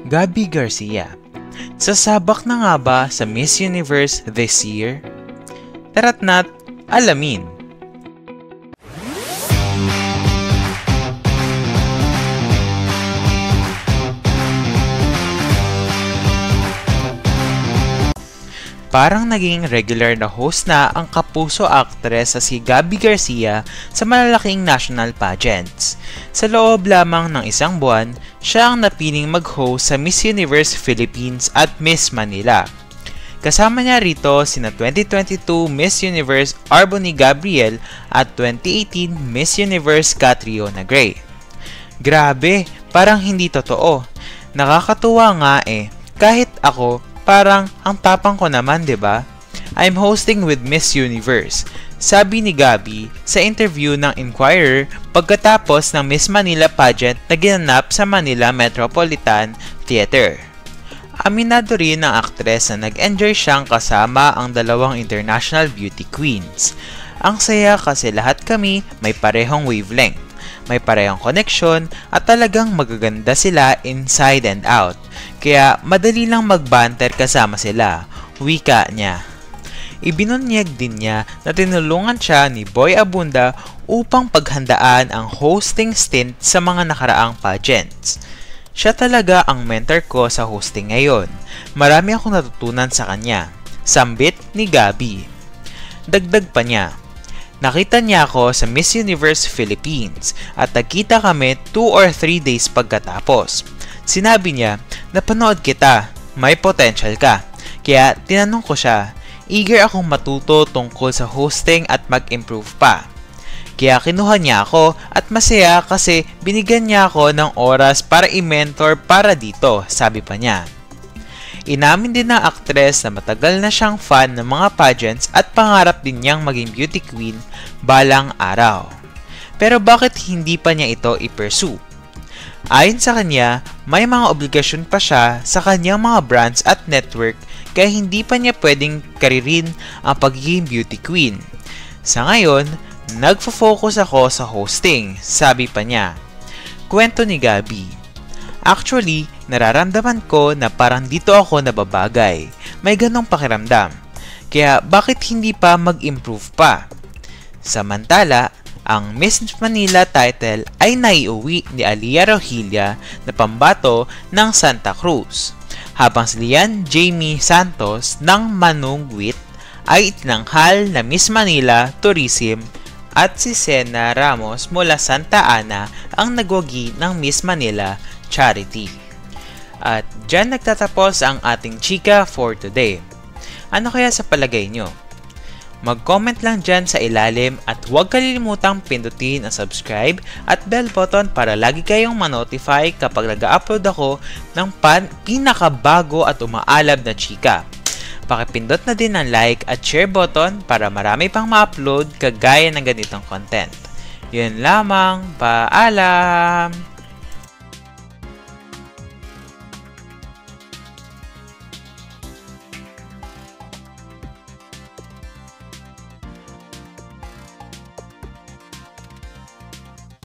Gabby Garcia, sasabak na nga ba sa Miss Universe this year? Tara't na't alamin! Parang naging regular na host na ang kapuso actress sa si Gabby Garcia sa malalaking national pageants. Sa loob lamang ng isang buwan, siya ang napiling mag-host sa Miss Universe Philippines at Miss Manila. Kasama niya rito sina 2022 Miss Universe Arbony Gabriel at 2018 Miss Universe Catriona Gray. Grabe, parang hindi totoo. Nakakatuwa nga kahit ako, parang ang tapang ko naman, 'di ba? I'm hosting with Miss Universe, sabi ni Gabby sa interview ng Inquirer pagkatapos ng Miss Manila pageant na ginanap sa Manila Metropolitan Theater. Aminado rin ng aktres na nag-enjoy siyang kasama ang dalawang international beauty queens. Ang saya kasi lahat kami may parehong wavelength, may parehong connection at talagang magaganda sila inside and out. Kaya madali lang magbanter kasama sila, wika niya. Ibinunyag din niya na tinulungan siya ni Boy Abunda upang paghandaan ang hosting stint sa mga nakaraang pageants. Siya talaga ang mentor ko sa hosting ngayon. Marami akong natutunan sa kanya. Sambit ni Gabby. Dagdag pa niya, nakita niya ako sa Miss Universe Philippines at nagkita kami 2 or 3 days pagkatapos. Sinabi niya, napanood kita, may potential ka. Kaya tinanong ko siya, eager akong matuto tungkol sa hosting at mag-improve pa. Kaya kinuha niya ako at masaya kasi binigyan niya ako ng oras para i-mentor para dito, sabi pa niya. Inamin din ng aktres na matagal na siyang fan ng mga pageants at pangarap din niyang maging beauty queen balang araw. Pero bakit hindi pa niya ito i-pursue? Ayon sa kanya, may mga obligasyon pa siya sa kanyang mga brands at network kaya hindi pa niya pwedeng karirin ang pagiging beauty queen. Sa ngayon, nagfo-focus ako sa hosting, sabi pa niya. Kwento ni Gabby. Actually, nararamdaman ko na parang dito ako nababagay. May ganong pakiramdam. Kaya bakit hindi pa mag-improve pa? Samantala, ang Miss Manila title ay naiuwi ni Alia Rohilla na pambato ng Santa Cruz, habang si Lian Jamie Santos ng Manungwit ay itinanghal na Miss Manila Tourism at si Sena Ramos mula Santa Ana ang nagwagi ng Miss Manila Charity. At dyan nagtatapos ang ating chika for today. Ano kaya sa palagay nyo? Mag-comment lang dyan sa ilalim at huwag kalilimutang pindutin ang subscribe at bell button para lagi kayong ma-notify kapag nag-upload ako ng pinakabago at umaalab na chika. Pakipindot na din ang like at share button para marami pang ma-upload kagaya ng ganitong content. Yun lamang, paalam!